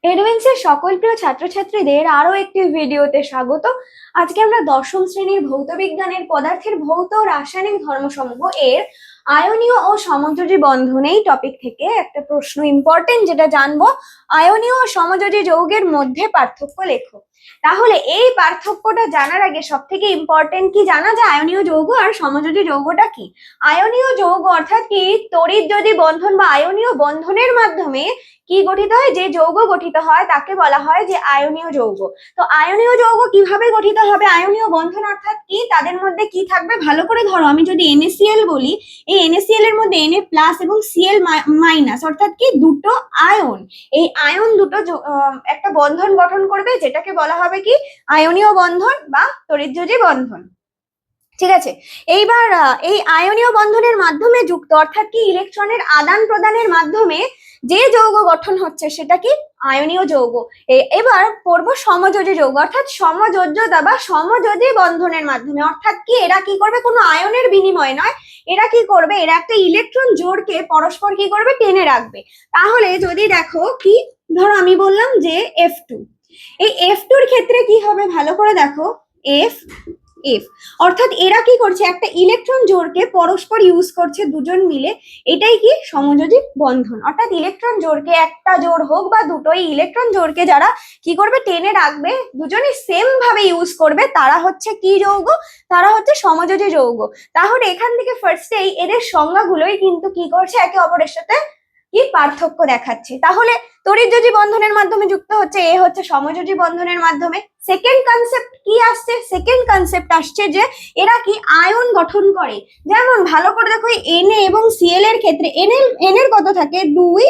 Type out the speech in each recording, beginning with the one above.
এডুইন্সের সকল প্রিয় ছাত্রছাত্রীদের আরো একটি ভিডিওতে স্বাগত। আজকে আমরা দশম শ্রেণীর ভৌত বিজ্ঞানের পদার্থের ভৌত ও রাসায়নিক ধর্মসমূহ এর আয়নীয় ও সমযোজী বন্ধন এই টপিক থেকে একটা প্রশ্ন ইম্পর্টেন্ট যেটা জানবো, আয়নীয় ও সমযোজী যৌগের মধ্যে পার্থক্য লেখো। তাহলে এই পার্থক্যটা জানার আগে সব থেকে ইম্পর্টেন্ট কি জানা যায় আয়নীয় যৌগ আর সমযোজী যৌগটা কি। আয়নীয় যৌগ অর্থাৎ কি তড়িৎযোজী বন্ধন বা আয়নীয় বন্ধনের মাধ্যমে কি গঠিত হয়, যে যৌগ গঠিত হয় তাকে বলা হয় যে আয়নীয় যৌগ। তো আয়নীয় যৌগ কিভাবে গঠিত হবে, আয়নীয় বন্ধন অর্থাৎ কি, তাদের মধ্যে কি থাকবে ভালো করে ধরো। আমি যদি NaCl বলি, এই NaCl এর মধ্যে Na+ এবং Cl- অর্থাৎ কি দুটো আয়ন, এই আয়ন দুটো একটা বন্ধন গঠন করবে যেটাকে বলা হবে কি আয়নীয় বন্ধন বা তড়িৎযোজী বন্ধন। ঠিক আছে, এইবার এই আয়নীয় বন্ধনের মাধ্যমে যুক্ত অর্থাৎ কি ইলেকট্রনের আদান প্রদানের মাধ্যমে যে যৌগ গঠন হচ্ছে সেটা কি আয়নীয় যৌগ। এবার পড়বো সমযোজী যৌগ অর্থাৎ সমযোজ্যতা বা সমযোজী বন্ধনের মাধ্যমে, অর্থাৎ কি এরা কি করবে, কোনো আয়নের বিনিময় নয়, এরা কি করবে, এরা একটা ইলেকট্রন জোড়কে পরস্পর কি করবে, টেনে রাখবে। তাহলে যদি দেখো কি, ধরো আমি বললাম যে F2, এই F2 এর ক্ষেত্রে কি হবে ভালো করে দেখো, F অর্থাৎ এরা কি করছে, একটা ইলেকট্রন জোড়কে পরস্পর ইউজ করছে দুজন মিলে, এটাই কি সমযোজী বন্ধন। অর্থাৎ ইলেকট্রন জোড়কে, একটা জোড় হোক বা দুটোই, ইলেকট্রন জোড়কে যারা কি করবে টেনে রাখবে, দুজনই সেম ভাবে ইউজ করবে, তারা হচ্ছে কি যৌগ, তারা হচ্ছে সমযোজী যৌগ। তাহলে এখান থেকে ফার্স্টেই এদের সংজ্ঞাগুলোই কিন্তু কি করছে, একে অপরের সাথে কি পার্থক্য দেখাচ্ছে। তাহলে তড়িৎযোজী বন্ধনের মাধ্যমে যুক্ত হচ্ছে, এ হচ্ছে সমযোজী বন্ধনের মাধ্যমে। সেকেন্ড কনসেপ্ট কি আসছে, সেকেন্ড কনসেপ্ট আসছে যে এরা কি আয়ন গঠন করে। যেমন ভালো করে দেখো Na এবং Cl এর ক্ষেত্রে Na এর কত থাকে 2,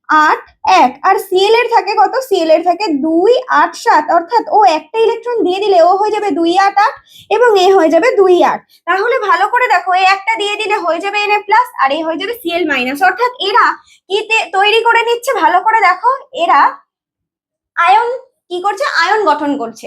8, 1, আর Cl এর থাকে কত, Cl এর থাকে 2, 8, 7, অর্থাৎ ও একটা ইলেকট্রন দিয়ে দিলে ও হয়ে যাবে 2, 8, 8 এবং এ হয়ে যাবে 2, 8। তাহলে ভালো করে দেখো, এই একটা দিয়ে দিলে হয়ে যাবে Na+ আর এ হয়ে যাবে Cl-, অর্থাৎ এরা কি তৈরি করে নিচ্ছে, ভালো করে দেখো, এরা আয়ন কি করছে, আয়ন গঠন করছে।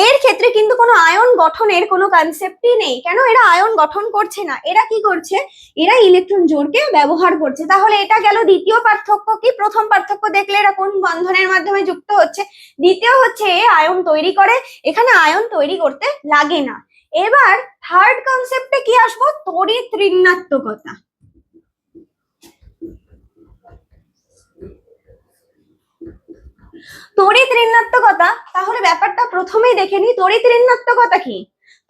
এর ক্ষেত্রে কিন্তু কোনো আয়ন গঠনের কোনো কনসেপ্টই নেই, কেন, এরা আয়ন গঠন করছে না, এরা কি করছে, এরা ইলেকট্রন জোড়কে ব্যবহার করছে। তাহলে এটা গেল দ্বিতীয় পার্থক্য। কি প্রথম পার্থক্য দেখলে এরা কোন বন্ধনের মাধ্যমে যুক্ত হচ্ছে, দ্বিতীয় হচ্ছে আয়ন তৈরি করে, এখানে আয়ন তৈরি করতে লাগে না। এবার থার্ড কনসেপ্টে কি আসবো, তড়িৎ ঋণাত্মকতা। তড়িৎ ঋণাত্মকতা, তাহলে ব্যাপারটা প্রথমেই দেখে নি, তড়িৎ ঋণাত্মকতা কি,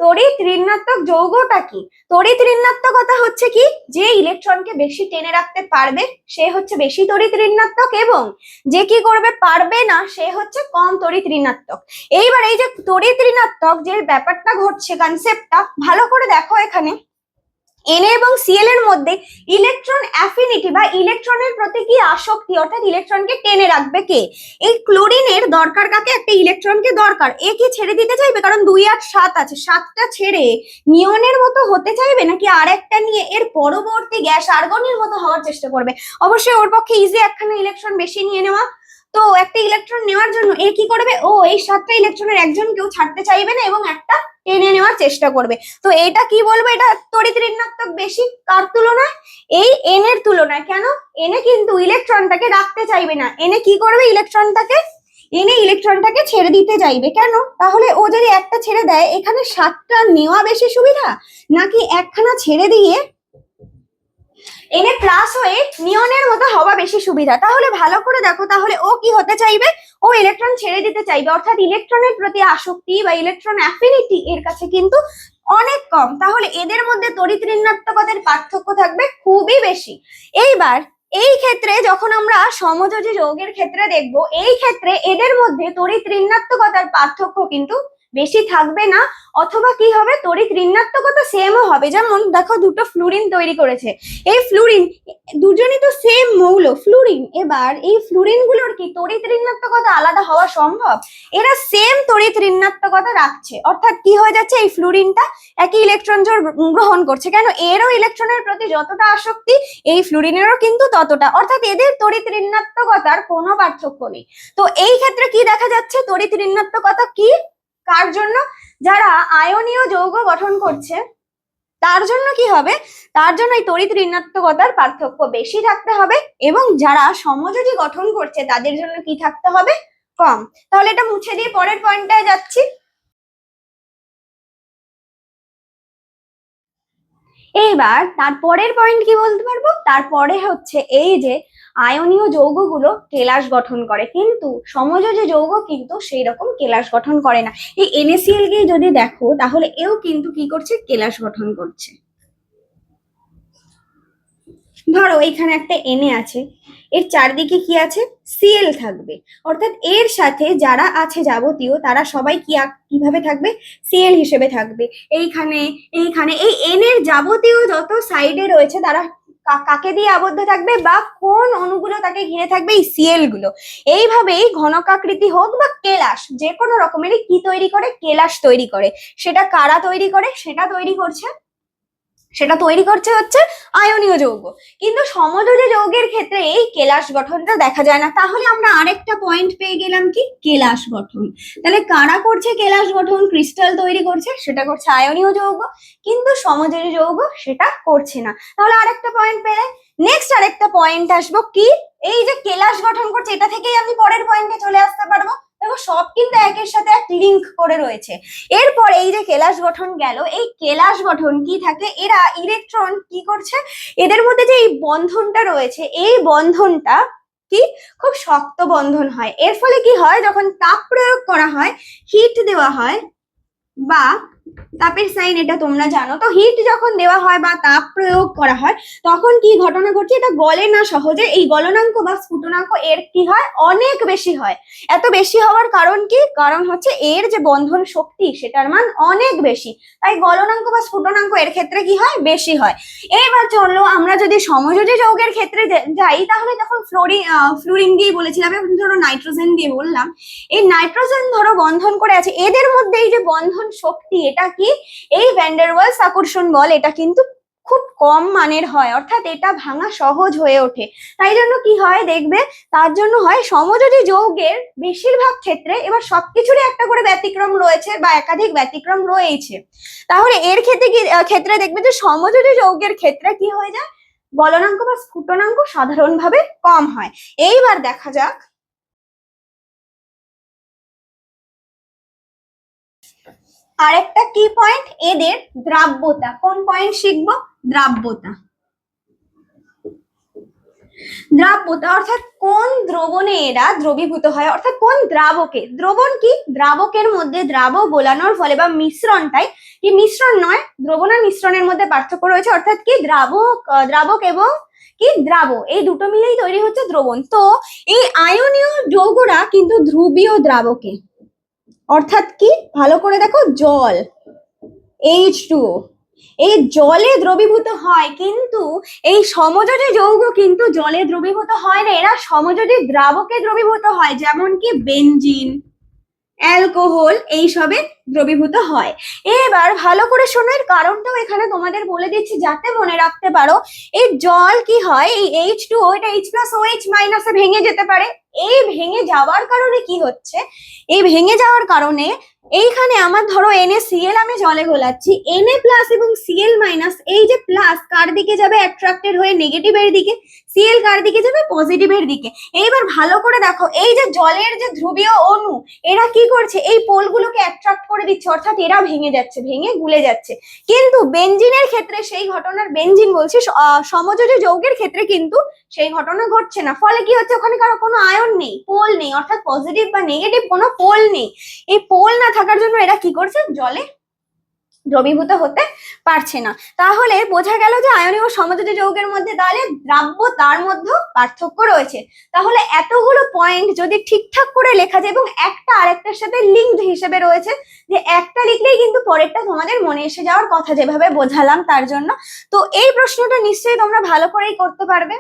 তড়িৎ ঋণাত্মক যৌগটা কি। তড়িৎ ঋণাত্মকতা হচ্ছে কি, যে ইলেকট্রনকে বেশি টেনে রাখতে পারবে সে হচ্ছে বেশি তড়িৎ ঋণাত্মক, এবং যে কি করবে পারবে না সে হচ্ছে কম তড়িৎ ঋণাত্মক। এইবার এই যে তড়িৎ ঋণাত্মক যে ব্যাপারটা ঘটছে, কনসেপ্টটা ভালো করে দেখো, এখানে Na এবং Cl এর মধ্যে ইলেকট্রন অ্যাফিনিটি বা ইলেকট্রনের প্রতি কি আসক্তি, অর্থাৎ ইলেকট্রনকে টেনে রাখবে কে, এই ক্লোরিনের দরকার কাকে, একটা ইলেকট্রনকে দরকার, এ কি ছেড়ে দিতে চাইবে, কারণ 2, 8, 7 আছে, 7টা ছেড়ে নিয়নের মতো হতে চাইবে নাকি আরেকটা নিয়ে এর পরবর্তী গ্যাস আর্গনের মতো হওয়ার চেষ্টা করবে। অবশ্যই ওর পক্ষে ইজি একখানা ইলেকট্রন বেশি নিয়ে নেওয়া। তো একটা ইলেকট্রন নেওয়ার জন্য এ কি করবে, ও এই 7টা ইলেকট্রনের একজনকেও ছাড়তে চাইবে না এবং একটা টেনে নেওয়ার চেষ্টা করবে। তো এটা কি বলবো, এটা তড়িৎ ঋণাত্মক বেশি কার তুলনায়, এই N এর তুলনায়। কেন, Na কিন্তু ইলেকট্রনটাকে রাখতে চাইবে না, Na কি করবে, ইলেকট্রনটাকে ছেড়ে দিতে চাইবে। কেন, তাহলে ও যদি একটা ছেড়ে দেয়, এখানে 7টা নেওয়া বেশি সুবিধা নাকি একখানা ছেড়ে দিয়ে Na+ হয়ে নিয়নের মতো হওয়া বেশি সুবিধা। তাহলে ভালো করে দেখো, তাহলে ও কি হতে চাইবে, ও ইলেকট্রন ছেড়ে দিতে চাইবে, অর্থাৎ ইলেকট্রনের প্রতি আসক্তি বা ইলেকট্রন অ্যাফিনিটি এর কাছে কিন্তু অনেক কম। তাহলে এদের মধ্যে তড়িৎ ঋণাত্মকতার পার্থক্য থাকবে খুবই বেশি। এইবার এই ক্ষেত্রে যখন আমরা সমযোজী যৌগের ক্ষেত্রে দেখব, এই ক্ষেত্রে এদের মধ্যে তড়িৎ ঋণাত্মকতার পার্থক্য কিন্তু বেশি থাকবে না, অথবা কি হবে, তড়িৎ ঋণাত্মকতা সেমও হবে। যেমন দেখো, দুটো ফ্লুরিন তৈরি করেছে, এই ফ্লুরিন দুজনই তো সেম মৌল ফ্লুরিন, এবার এই ফ্লুরিন গুলোর কি তড়িৎ ঋণাত্মকতা আলাদা হওয়া সম্ভব, এরা সেম তড়িৎ ঋণাত্মকতা রাখছে, অর্থাৎ কি হয়ে যাচ্ছে, এই ফ্লুরিনটা একই ইলেকট্রন জোড় গ্রহণ করছে। কেন, এরও ইলেকট্রনের প্রতি যতটা আসক্তি এই ফ্লুরিনেরও কিন্তু ততটা, অর্থাৎ এদের তড়িৎ ঋণাত্মকতার কোনো পার্থক্য নেই। তো এই ক্ষেত্রে কি দেখা যাচ্ছে, তড়িৎ ঋণাত্মকতা কি কার জন্য, যারা আয়নীয় যৌগ গঠন করছে তার জন্য কি হবে, তার জন্য এই তড়িৎ ঋণাত্মকতার পার্থক্য বেশি থাকতে হবে, এবং যারা সমযোজী গঠন করছে তাদের জন্য কি থাকতে হবে, কম। তাহলে এটা মুছে দিয়ে পরের পয়েন্টটায় যাচ্ছি। এইবার তারপরের পয়েন্ট কি বলতে পারবো, তারপরে হচ্ছে এই যে আয়নীয় যৌগগুলো কেলাস গঠন করে, কিন্তু সমযোজী যৌগ কিন্তু সেই রকম কেলাস গঠন করে না। এই NaCl কে যদি দেখো তাহলে এও কিন্তু কি করছে, কেলাস গঠন করছে। ধরো এখানে একটা Na আছে, এর চারদিকে কি আছে, Cl থাকবে, অর্থাৎ এর সাথে যারা আছে যাবতীয় তারা সবাই কিভাবে থাকবে, Cl হিসেবে থাকবে। এইখানে এইখানে এই N এর যাবতীয় যত সাইডে রয়েছে তারা কাকে দিয়ে আবদ্ধ থাকবে, বা কোন অণুগুলো তাকে ঘিরে থাকবে, এই Cl গুলো। এইভাবেই ঘনকাকৃতি হোক বা কেলাস, যে কোনো রকমেরই কি তৈরি করে, কেলাস তৈরি করে। সেটা কারা তৈরি করে, সেটা তৈরি করছে হচ্ছে আয়নীয় যৌগ। কিন্তু সমযোজী যৌগের ক্ষেত্রে এই কেলাস গঠনটা দেখা যায় না। তাহলে আমরা আরেকটা পয়েন্ট পেয়ে গেলাম, কি, কেলাস গঠন। তাহলে কারা করছে কেলাস গঠন, ক্রিস্টাল তৈরি করছে, সেটা করছে আয়নীয় যৌগ, কিন্তু সমযোজী যৌগ সেটা করছে না। তাহলে আরেকটা পয়েন্ট পেলে। নেক্সট আরেকটা পয়েন্ট আসবো, কি, এই যে কেলাস গঠন করছে, এটা থেকেই আমি পরের পয়েন্টে চলে আসতে পারবো। দেখো সব কিন্তু একের সাথে এক লিঙ্ক করে রয়েছে। এরপর এই যে কেলাস গঠন গেল, এই কেলাস গঠন কি থাকে, এরা ইলেকট্রন কি করছে, এদের মধ্যে যে এই বন্ধনটা রয়েছে, এই বন্ধনটা কি খুব শক্ত বন্ধন হয়। এর ফলে কি হয়, যখন তাপ প্রয়োগ করা হয়, হিট দেওয়া হয়, বা তাপের সাইন এটা তোমরা জানো, তো হিট যখন দেওয়া হয় বা তাপ প্রয়োগ করা হয় তখন কি ঘটনা ঘটছে, এটা গলে না সহজে। এই গলনাঙ্ক বা স্ফুটনাঙ্ক এর কি হয়, অনেক বেশি হয়। এত বেশি হওয়ার কারণ কি, কারণ হচ্ছে এর যে বন্ধন শক্তি সেটার মান অনেক বেশি, তাই গলনাঙ্ক বা স্ফুটনাঙ্ক এর ক্ষেত্রে কি হয়, বেশি হয়। এবার চললো আমরা যদি সমযোজী যৌগের ক্ষেত্রে যাই, তাহলে তখন ফ্লোরিন দিয়ে বলেছিলাম, এবং ধরো নাইট্রোজেন দিয়ে বললাম। এই নাইট্রোজেন ধরো বন্ধন করে আছে, এদের মধ্যে এই যে বন্ধন শক্তি, এটা কি, এই ভ্যান ডের ওয়ালস আকর্ষণ বল, এটা কিন্তু খুব কম মানের হয়, অর্থাৎ এটা ভাঙা সহজ হয়ে ওঠে। তাই জন্য কি হয় দেখবে, তার জন্য হয় সমযোজী যৌগের বেশিরভাগ ক্ষেত্রে, এবার সবকিছুরই একটা করে ব্যতিক্রম রয়েছে বা একাধিক ব্যতিক্রম রয়েছে। তাহলে এর ক্ষেত্রে দেখবে যে সমযোজী যৌগের ক্ষেত্রে কি হয়ে যায়, গলনাঙ্ক বা স্ফুটনাঙ্ক সাধারণভাবে কম হয়। এইবার দেখা যাক আরেকটা কি পয়েন্ট, এদের দ্রাব্যতা। কোন পয়েন্ট শিখবো, দ্রাব্যতা। দ্রাব্যতা অর্থাৎ কোন দ্রবণে এরা দ্রবীভূত হয়, অর্থাৎ কোন দ্রাবকে। দ্রবণ কি, দ্রাবকের মধ্যে দ্রাবক গোলানোর ফলে বা মিশ্রণটাই, কি মিশ্রণ নয়, দ্রবণ আর মিশ্রণের মধ্যে পার্থক্য রয়েছে, অর্থাৎ কি দ্রাবক এবং কি দ্রাব, এই দুটো মিলেই তৈরি হচ্ছে দ্রবণ। তো এই আয়নীয় যৌগরা কিন্তু ধ্রুবীয় দ্রাবকে, অর্থাৎ কি, ভালো করে দেখো, জল H2O, এই জলে দ্রবীভূত হয়, কিন্তু এই সমযোজী যৌগ কিন্তু জলে দ্রবীভূত হয় না, এরা সমযোজী দ্রাবকে দ্রবীভূত হয়, যেমন কি বেনজিন, অ্যালকোহল, এইসবে দ্রবীভূত হয়। এবার ভালো করে শোনো, এর কারণটাও এখানে তোমাদের বলে দিচ্ছি যাতে মনে রাখতে পারো। এই জল কি হয়, এই H2O এটা H+OH- এ ভেঙে যেতে পারে। এই ভেঙে যাওয়ার কারণে কি হচ্ছে, এই ভেঙে যাওয়ার কারণে এইখানে আমার ধরো NaCl আমি জলে গোলাচ্ছি, Na+ এবং Cl-, এই যে প্লাস কার দিকে যাবে, অ্যাট্রাক্টেড হয়ে নেগেটিভের দিকে, Cl কার দিকে যাবে, পজিটিভের দিকে। এইবার ভালো করে দেখো, এই যে জলের যে ধ্রুবীয় অণু, এরা কি করছে, এই পোলগুলোকে অ্যাট্রাক্ট করে দিচ্ছে, অর্থাৎ এরা ভেঙে যাচ্ছে, ভেঙে গুলে যাচ্ছে। কিন্তু বেনজিনের ক্ষেত্রে সেই ঘটনার, বেনজিন বলছি, সমযোজী যৌগের ক্ষেত্রে কিন্তু সেই ঘটনা ঘটছে না। ফলে কি হচ্ছে, ওখানে কারো কোনো আয়ন নেই, পোল নেই, অর্থাৎ পজিটিভ বা নেগেটিভ কোনো পোল নেই। এই পোল না থাকার জন্য এরা কি করছে, জলে দ্রবীভূত হতে পারছে না। তাহলে বোঝা গেল যে আয়নীয় ও সমযোজী যৌগের মধ্যে তাহলে দ্রাব্য তার মধ্যে পার্থক্য রয়েছে। তাহলে এতগুলো পয়েন্ট যদি ঠিকঠাক করে লেখা যায় এবং একটা আরেকটার সাথে লিঙ্কড হিসেবে রয়েছে, যে একটা লিখলেই কিন্তু পরেরটা তোমাদের মনে এসে যাওয়ার কথা, যেভাবে বোঝালাম তার জন্য। তো এই প্রশ্নটা নিশ্চয়ই তোমরা ভালো করেই করতে পারবে।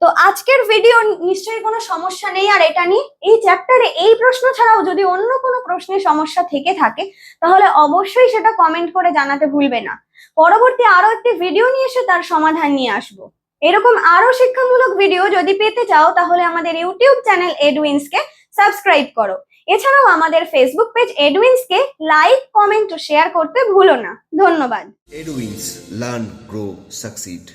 তো আজকের ভিডিও নিশ্চয়ই কোনো সমস্যা নেই। আর এটা নিয়ে এই চ্যাপ্টারে এই প্রশ্ন ছাড়াও যদি অন্য কোনো প্রশ্নের সমস্যা থেকে থাকে তাহলে অবশ্যই সেটা কমেন্ট করে জানাতে ভুলবে না। পরবর্তী আরো একটি ভিডিও নিয়ে এসে তার সমাধান নিয়ে আসবো। এরকম আরো শিক্ষামূলক ভিডিও যদি পেতে চাও তাহলে আমাদের ইউটিউব চ্যানেল এডুইন্সকে সাবস্ক্রাইব করো। এছাড়াও আমাদের ফেসবুক পেজ এডুইন্সকে লাইক, কমেন্ট ও শেয়ার করতে ভুলো না। ধন্যবাদ। Edwins, learn, grow, succeed.